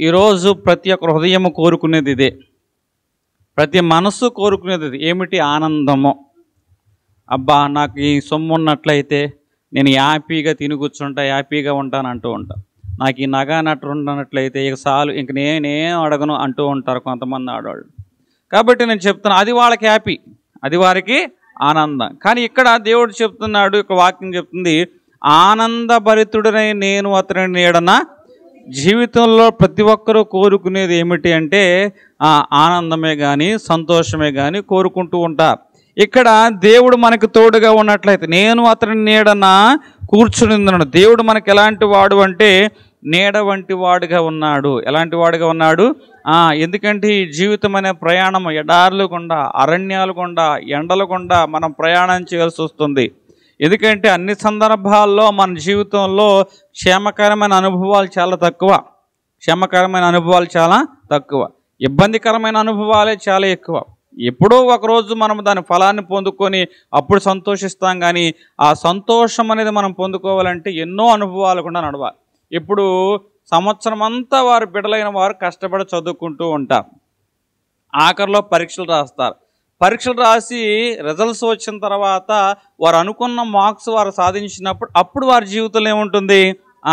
ఈరోజు ప్రతి ఒక్క హృదయము కోరుకునేది ఇదే, ప్రతి మనసు కోరుకునేది ఇది. ఏమిటి? ఆనందము. అబ్బా, నాకు ఈ సొమ్ము ఉన్నట్లయితే నేను హ్యాపీగా తిని కూర్చుంటా, హ్యాపీగా ఉంటాను అంటూ ఉంటాను. నాకు ఈ నగ నట్టు ఉన్నట్లయితే ఇక చాలు, ఇంక నేనేం అడగను అంటూ ఉంటారు కొంతమంది ఆడవాళ్ళు. కాబట్టి నేను చెప్తాను, అది వాళ్ళకి హ్యాపీ, అది వారికి ఆనందం. కానీ ఇక్కడ దేవుడు చెప్తున్నాడు, ఇక వాక్యం చెప్తుంది, ఆనందభరితుడనై నేను అతని నీడన. జీవితంలో ప్రతి ఒక్కరూ కోరుకునేది ఏమిటి అంటే ఆనందమే కానీ సంతోషమే కానీ కోరుకుంటూ ఉంటారు. ఇక్కడ దేవుడు మనకు తోడుగా ఉన్నట్లయితే నేను అతని నీడన కూర్చుని. దేవుడు మనకు ఎలాంటి వాడు అంటే నీడ వంటి వాడుగా ఉన్నాడు. ఎలాంటి వాడుగా ఉన్నాడు? ఎందుకంటే ఈ జీవితం అనే ప్రయాణం ఎడార్లు గుండా, అరణ్యాలు గుండా, ఎండల గుండా మనం ప్రయాణం చేయాల్సి వస్తుంది. ఎందుకంటే అన్ని సందర్భాల్లో మన జీవితంలో క్షేమకరమైన అనుభవాలు చాలా తక్కువ. క్షేమకరమైన అనుభవాలు చాలా తక్కువ, ఇబ్బందికరమైన అనుభవాలే చాలా ఎక్కువ. ఎప్పుడో ఒకరోజు మనం దాని ఫలాన్ని పొందుకొని అప్పుడు సంతోషిస్తాం. కానీ ఆ సంతోషం అనేది మనం పొందుకోవాలంటే ఎన్నో అనుభవాలు కూడా నడవాలి. ఇప్పుడు సంవత్సరం అంతా వారు బిడ్డలైన వారు కష్టపడి చదువుకుంటూ ఉంటారు. ఆఖరిలో పరీక్షలు రాస్తారు. పరీక్షలు రాసి రిజల్ట్స్ వచ్చిన తర్వాత వారు అనుకున్న మార్క్స్ వారు సాధించినప్పుడు అప్పుడు వారి జీవితంలో ఏముంటుంది?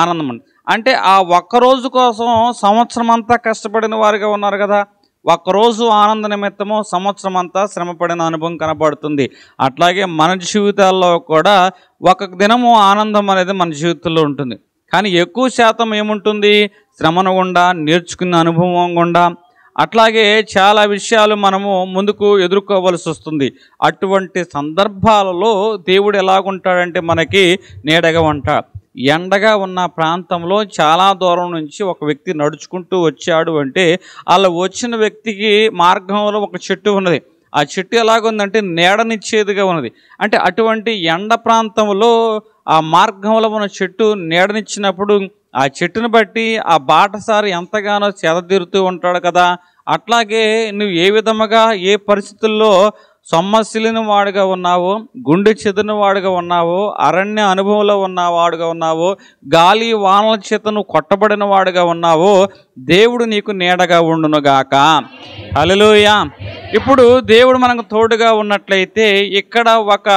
ఆనందం. అంటే ఆ ఒక్కరోజు కోసం సంవత్సరం అంతా కష్టపడిన వారుగా ఉన్నారు కదా. ఒక్కరోజు ఆనంద నిమిత్తము సంవత్సరం అంతా శ్రమపడిన అనుభవం కనబడుతుంది. అట్లాగే మన జీవితాల్లో కూడా ఒక దినము ఆనందం అనేది మన జీవితంలో ఉంటుంది. కానీ ఎక్కువ శాతం ఏముంటుంది? శ్రమను గుండా, నేర్చుకున్న అనుభవం గుండా, అట్లాగే చాలా విషయాలు మనము ముందుకు ఎదుర్కోవలసి వస్తుంది. అటువంటి సందర్భాలలో దేవుడు ఎలాగుంటాడంటే మనకి నీడగా ఉంటాడు. ఎండగా ఉన్న ప్రాంతంలో చాలా దూరం నుంచి ఒక వ్యక్తి నడుచుకుంటూ వచ్చాడు అంటే అలా వచ్చిన వ్యక్తికి మార్గంలో ఒక చెట్టు ఉన్నది. ఆ చెట్టు ఎలాగుందంటే నీడనిచ్చేదిగా ఉన్నది. అంటే అటువంటి ఎండ ప్రాంతంలో ఆ మార్గంలో ఉన్న చెట్టు నీడనిచ్చినప్పుడు ఆ చెట్టును బట్టి ఆ బాటసారి ఎంతగానో చెదతీరుతూ ఉంటాడు కదా. అట్లాగే నువ్వు ఏ విధముగా ఏ పరిస్థితుల్లో సొమ్మసిలిన వాడుగా ఉన్నావో, గుండె చెదిరిన వాడుగా ఉన్నావో, అరణ్య అనుభవంలో ఉన్న వాడుగా ఉన్నావో, గాలి వానల చేత నువ్వు కొట్టబడిన వాడుగా ఉన్నావో, దేవుడు నీకు నీడగా ఉండునుగాక. హల్లెలూయా. ఇప్పుడు దేవుడు మనకు తోడుగా ఉన్నట్లయితే ఇక్కడ ఒక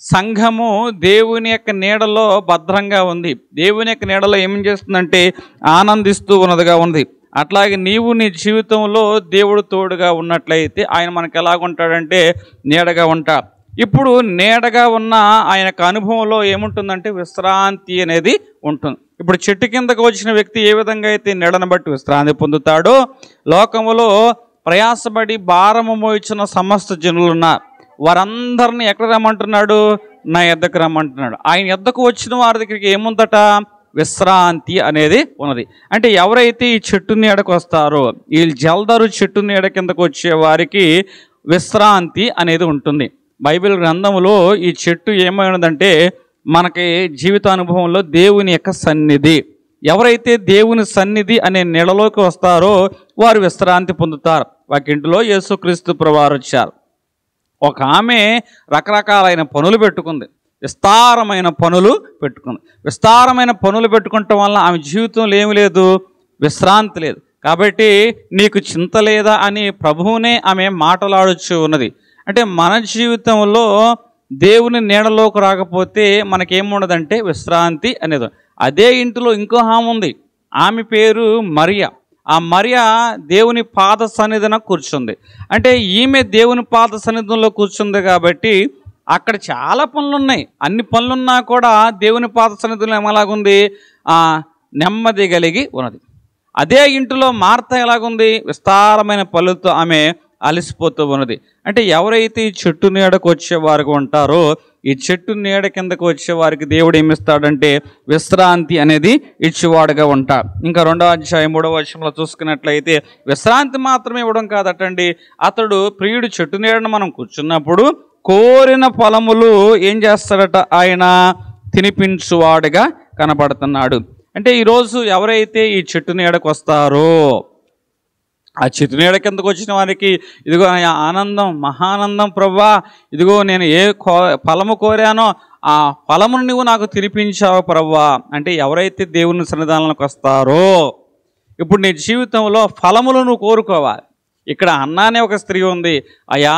సంఘము దేవుని యొక్క నీడలో భద్రంగా ఉంది. దేవుని యొక్క నీడలో ఏం చేస్తుందంటే ఆనందిస్తూ ఉన్నదిగా ఉంది. అట్లాగే నీవు నీ జీవితంలో దేవుడు తోడుగా ఉన్నట్లయితే ఆయన మనకు ఎలాగుంటాడంటే నీడగా ఉంటా. ఇప్పుడు నీడగా ఉన్న ఆయన యొక్క అనుభవంలో ఏముంటుందంటే విశ్రాంతి అనేది ఉంటుంది. ఇప్పుడు చెట్టు కిందకు వచ్చిన వ్యక్తి ఏ విధంగా అయితే నీడను బట్టి విశ్రాంతి పొందుతాడో, లోకములో ప్రయాసపడి భారము మోయించిన సమస్త జనులున్నారు. వారందరినీ ఎక్కడ రమ్మంటున్నాడు? నా యొద్దకు రమ్మంటున్నాడు. ఆయన యొద్దకు వచ్చిన వారి దగ్గరికి ఏముందట? విశ్రాంతి అనేది ఉన్నది. అంటే ఎవరైతే ఈ చెట్టు నీడకు వస్తారో, ఈ జల్దరు చెట్టు నీడ కిందకు వచ్చే వారికి విశ్రాంతి అనేది ఉంటుంది. బైబిల్ గ్రంథంలో ఈ చెట్టు ఏమైనదంటే మనకి జీవిత అనుభవంలో దేవుని యొక్క సన్నిధి. ఎవరైతే దేవుని సన్నిధి అనే నీడలోకి వస్తారో వారు విశ్రాంతి పొందుతారు. వాకింటిలో యేసుక్రీస్తు ప్రభువారు వచ్చారు. ఒక ఆమె రకరకాలైన పనులు పెట్టుకుంది, విస్తారమైన పనులు పెట్టుకుంది. విస్తారమైన పనులు పెట్టుకోవటం వల్ల ఆమె జీవితంలో ఏమి లేదు, విశ్రాంతి లేదు. కాబట్టి నీకు చింత లేదా అని ప్రభువునే ఆమె మాటలాడుచు ఉన్నది. అంటే మన జీవితంలో దేవుని నీడలోకి రాకపోతే మనకేముండదంటే విశ్రాంతి అనేది. అదే ఇంటిలో ఇంకో ఆమె ఉంది, ఆమె పేరు మరియ. ఆ మరియ దేవుని పాద సన్నిధిన కూర్చుంది. అంటే ఈమె దేవుని పాద సన్నిధిలో కూర్చుంది కాబట్టి అక్కడ చాలా పనులు ఉన్నాయి. అన్ని పనులున్నా కూడా దేవుని పాద సన్నిధిలో ఎలాగుంది, నెమ్మది కలిగి ఉన్నది. అదే ఇంటిలో మార్త ఎలాగుంది, విస్తారమైన పనులతో ఆమె అలసిపోతూ ఉన్నది. అంటే ఎవరైతే ఈ చెట్టు నీడకు వచ్చేవారికి ఉంటారో, ఈ చెట్టు నీడ కిందకు వచ్చేవారికి దేవుడు ఏమిస్తాడంటే విశ్రాంతి అనేది ఇచ్చేవాడుగా ఉంటాడు. ఇంకా 2వ అధ్యాయం 3వ వచనంలో చూసుకున్నట్లయితే విశ్రాంతి మాత్రమే ఇవ్వడం కాదటండి, అతడు ప్రియుడు చెట్టు నీడను మనం కూర్చున్నప్పుడు కోరిన ఫలములు ఏం చేస్తాడట, ఆయన తినిపించువాడుగా కనపడుతున్నాడు. అంటే ఈరోజు ఎవరైతే ఈ చెట్టు నీడకు వస్తారో, ఆ చెట్టు నీడ కిందకు వచ్చిన వారికి ఇదిగో ఆనందం, మహానందం ప్రభువా, ఇదిగో నేను ఏ ఫలము కోరానో ఆ ఫలమును నువ్వు నాకు తినిపించావు ప్రభువా. అంటే ఎవరైతే దేవుని సన్నిధానానికి వస్తారో, ఇప్పుడు నీ జీవితంలో ఫలములు నువ్వు కోరుకోవాలి. ఇక్కడ అన్నా అనే ఒక స్త్రీ ఉంది, అయ్యా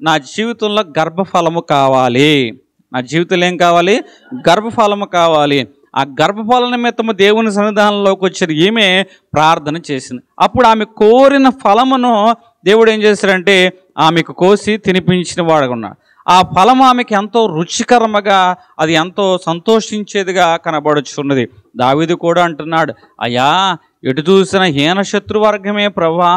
నా జీవితంలో గర్భఫలము కావాలి, నా జీవితంలో ఏం కావాలి, గర్భఫలము కావాలి. ఆ గర్భఫల నిమిత్తము దేవుని సన్నిధానంలోకి వచ్చిన ఈమె ప్రార్థన చేసింది. అప్పుడు ఆమె కోరిన ఫలమును దేవుడు ఏం చేశాడంటే ఆమెకు కోసి తినిపించిన వాడుగా ఉన్నాడు. ఆ ఫలము ఆమెకి ఎంతో రుచికరముగా, అది ఎంతో సంతోషించేదిగా కనబడుచున్నది. దావీదు కూడా అంటున్నాడు, అయ్యా ఎటు చూసిన హీన శత్రువర్గమే ప్రభా,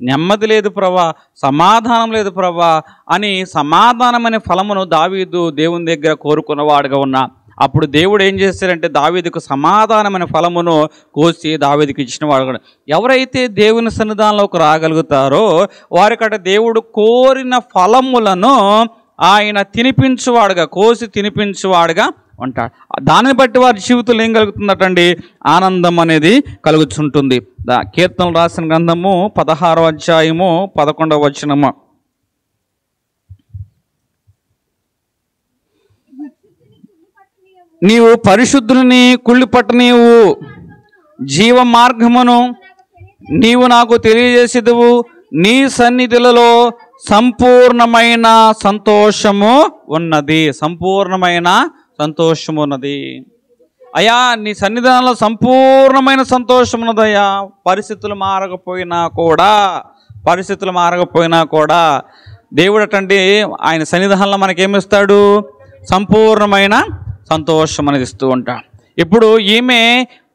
నెమ్మది లేదు ప్రభా, సమాధానం లేదు ప్రభా అని సమాధానం అనే ఫలమును దావీదు దేవుని దగ్గర కోరుకున్నవాడుగా ఉన్నా. అప్పుడు దేవుడు ఏం చేశారంటే దావీదుకు సమాధానమైన ఫలమును కోసి దావీదుకి ఇచ్చిన వాడు. ఎవరైతే దేవుని సన్నిధానంలోకి రాగలుగుతారో వారికట దేవుడు కోరిన ఫలములను ఆయన తినిపించువాడుగా, కోసి తినిపించువాడుగా ఉంటాడు. దానిని బట్టి వారి జీవితంలో ఏం కలుగుతుందటండి, ఆనందం అనేది కలుగుతుంటుంది. కీర్తనలు రాసిన గ్రంథము 16వ అధ్యాయము 11వ వచనము, నీవు పరిశుద్ధుని కుళ్ళిపట్టనీవు, జీవ మార్గమును నీవు నాకు తెలియజేసేదువు, నీ సన్నిధిలో సంపూర్ణమైన సంతోషము ఉన్నది, సంపూర్ణమైన సంతోషము ఉన్నది. అయ్యా నీ సన్నిధానంలో సంపూర్ణమైన సంతోషం ఉన్నదయ్యా. పరిస్థితులు మారకపోయినా కూడా దేవుడు అటండి ఆయన సన్నిధానంలో మనకేమిస్తాడు, సంపూర్ణమైన సంతోషం అనేది ఇస్తూ ఉంటాడు. ఇప్పుడు ఈమె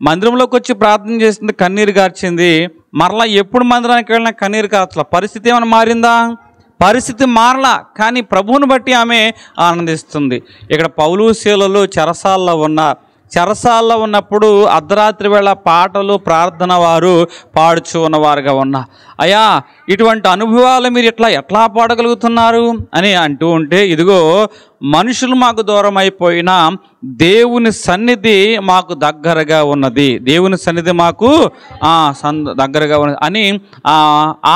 మందిరంలోకి వచ్చి ప్రార్థన చేసింది, కన్నీరు కార్చింది. మరలా ఎప్పుడు మందిరానికి వెళ్ళినా కన్నీరు కార్చలా. పరిస్థితి ఏమైనా మారిందా? పరిస్థితి మారలా, కానీ ప్రభువుని బట్టి ఆమె ఆనందిస్తుంది. ఇక్కడ పౌలు శీలలు చెరసాల్లో ఉన్నప్పుడు అర్ధరాత్రి వేళ పాటలు ప్రార్థన వారు పాడుచు ఉన్నవారుగా ఉన్నా. అయ్యా ఇటువంటి అనుభవాలు మీరు ఎట్లా పాడగలుగుతున్నారు అని అంటూ ఉంటే, ఇదిగో మనుషులు మాకు దూరం అయిపోయినా దేవుని సన్నిధి మాకు దగ్గరగా ఉన్నది, దేవుని సన్నిధి మాకు దగ్గరగా ఉన్నది అని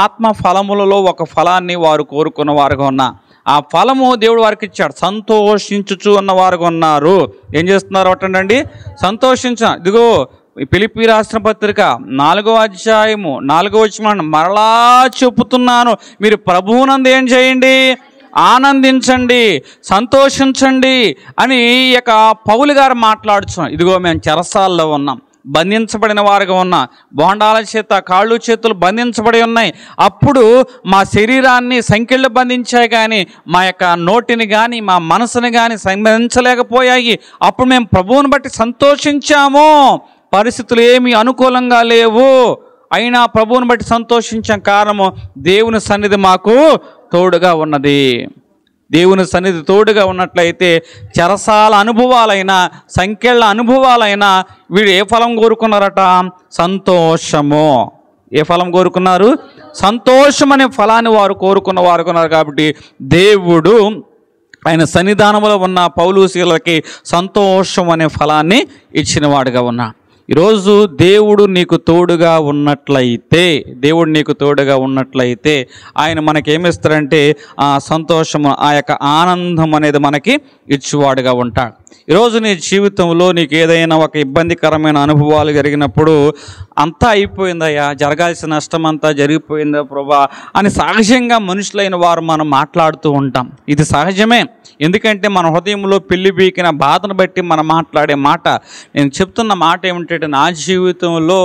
ఆత్మ ఫలములలో ఒక ఫలాన్ని వారు కోరుకున్న వారుగా ఉన్నా. ఆ ఫలము దేవుడు వారికి ఇచ్చాడు. సంతోషించుచు ఉన్నవారుగా ఉన్నారు. ఏం చేస్తున్నారు అటండి, ఇదిగో ఫిలిప్పీ రాసిన పత్రిక 4వ అధ్యాయము 4వ వచనం, మరలా చెప్పుతున్నాను మీరు ప్రభువునందు ఏం చేయండి, ఆనందించండి, సంతోషించండి అని ఇక పౌలు గారు మాట్లాడుచున్నాం. ఇదిగో మేము చెరసాల్లో ఉన్నాం, బంధించబడిన వారుగా ఉన్నా, బోండాల చేత కాళ్ళు చేతులు బంధించబడి ఉన్నాయి. అప్పుడు మా శరీరాన్ని సంకెళ్ళు బంధించాయి, కానీ మా యొక్క నోటిని కానీ మా మనసుని కానీ బంధించలేకపోయాయి. అప్పుడు మేము ప్రభువుని బట్టి సంతోషించాము. పరిస్థితులు ఏమీ అనుకూలంగా లేవు, అయినా ప్రభువుని బట్టి సంతోషించాం. కారణము దేవుని సన్నిధి మాకు తోడుగా ఉన్నది. దేవుని సన్నిధి తోడుగా ఉన్నట్లయితే చెరసాల అనుభవాలైనా సంఖ్యల అనుభవాలైనా వీడు ఏ ఫలం కోరుకున్నారట, సంతోషము. ఏ ఫలం కోరుకున్నారు, సంతోషం అనే ఫలాన్ని వారు కోరుకున్నారు. కాబట్టి దేవుడు ఆయన సన్నిధానంలో ఉన్న పౌలు శీలకి సంతోషం అనే ఫలాన్ని ఇచ్చినవాడుగా ఉన్నా. ఈరోజు దేవుడు నీకు తోడుగా ఉన్నట్లయితే ఆయన మనకేమిస్తారంటే ఆ సంతోషము, ఆ యొక్క ఆనందం అనేది మనకి ఇచ్చేవాడుగా ఉంటాడు. ఈరోజు నీ జీవితంలో నీకు ఏదైనా ఒక ఇబ్బందికరమైన అనుభవాలు జరిగినప్పుడు అంతా అయిపోయిందయ్యా, జరగాల్సిన నష్టం అంతా జరిగిపోయిందా ప్రభా అని సహజంగా మనుషులైన వారు మనం మాట్లాడుతూ ఉంటాం. ఇది సహజమే. ఎందుకంటే మన హృదయంలో పెళ్లి బీకిన బాధను బట్టి మనం మాట్లాడే మాట. నేను చెప్తున్న మాట ఏమిటంటే, నా జీవితంలో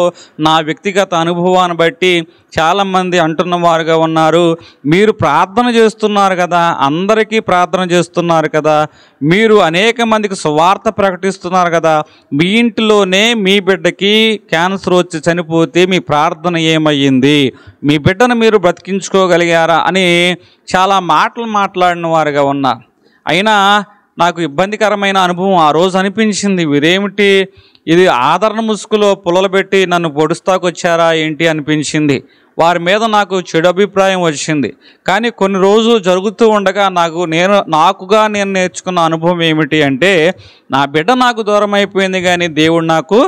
నా వ్యక్తిగత అనుభవాన్ని బట్టి చాలామంది అంటున్న వారుగా ఉన్నారు, మీరు ప్రార్థన చేస్తున్నారు కదా, అందరికీ ప్రార్థన చేస్తున్నారు కదా, మీరు అనేక మందికి సువార్త ప్రకటిస్తున్నారు కదా, మీ ఇంటిలోనే మీ బిడ్డకి క్యాన్సర్ వచ్చి చనిపోతే మీ ప్రార్థన ఏమయ్యింది, మీ బిడ్డను మీరు బ్రతికించుకోగలిగారా అని చాలా మాటలు మాట్లాడిన వారుగా ఉన్నారు. అయినా నాకు ఇబ్బందికరమైన అనుభవం ఆ రోజు అనిపించింది. వీరేమిటి, ఇది ఆదరణ ముసుగులో పుల్లలు పెట్టి నన్ను పొడుస్తాకొచ్చారా ఏంటి అనిపించింది. వారి మీద నాకు చెడు అభిప్రాయం వచ్చింది. కానీ కొన్ని రోజులు జరుగుతూ ఉండగా నాకుగా నేను నేర్చుకున్న అనుభవం ఏమిటి అంటే, నా బిడ్డ నాకు దూరం అయిపోయింది కానీ దేవుడు నాకు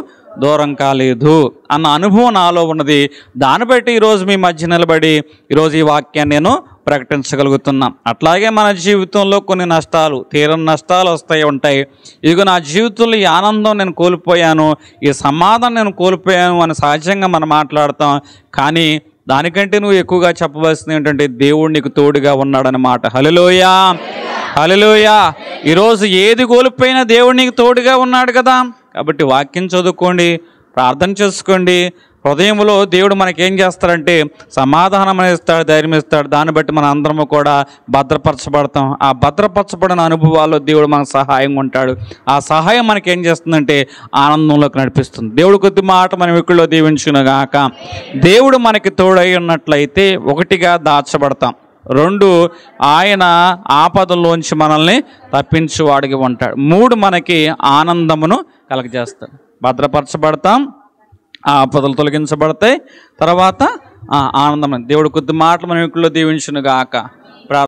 దూరం కాలేదు అన్న అనుభవం నాలో ఉన్నది. దాన్ని బట్టి ఈరోజు మీ మధ్య నిలబడి ఈరోజు ఈ వాక్యాన్ని నేను ప్రకటించగలుగుతున్నాం. అట్లాగే మన జీవితంలో కొన్ని నష్టాలు, తీరని నష్టాలు ఉంటాయి. ఇదిగో నా జీవితంలో ఈ ఆనందం నేను కోల్పోయాను, ఈ సమాధానం నేను కోల్పోయాను అని సహజంగా మనం మాట్లాడతాం. కానీ దానికంటే నువ్వు ఎక్కువగా చెప్పవలసింది ఏంటంటే, దేవుడు నీకు తోడుగా ఉన్నాడన్నమాట. హల్లెలూయా, హల్లెలూయా. ఈరోజు ఏది కోల్పోయినా దేవుడు నీకు తోడుగా ఉన్నాడు కదా. కాబట్టి వాక్యం చదువుకోండి, ప్రార్థన చేసుకోండి. హృదయంలో దేవుడు మనకేం చేస్తాడంటే సమాధానం ఇస్తాడు, ధైర్యం ఇస్తాడు. దాన్ని బట్టి మన అందరము కూడా భద్రపరచబడతాం. ఆ భద్రపరచబడిన అనుభవాల్లో దేవుడు మనకు సహాయంగా ఉంటాడు. ఆ సహాయం మనకేం చేస్తుందంటే ఆనందంలోకి నడిపిస్తుంది. దేవుడు కొద్ది మాట మన విక్కుల్లో దీవించునుగాక. దేవుడు మనకి తోడై ఉన్నట్లయితే ఒకటిగా దాచబడతాం, రెండు ఆయన ఆపదల్లోంచి మనల్ని తప్పించువాడికి ఉంటాడు, మూడు మనకి ఆనందమును కలగజేస్తాడు. భద్రపరచబడతాం, ఆపదలు తొలగించబడతాయి, తర్వాత ఆనందం. దేవుడు కొద్ది మాటలు మన విక్కుల్లో దీవించునుగాక.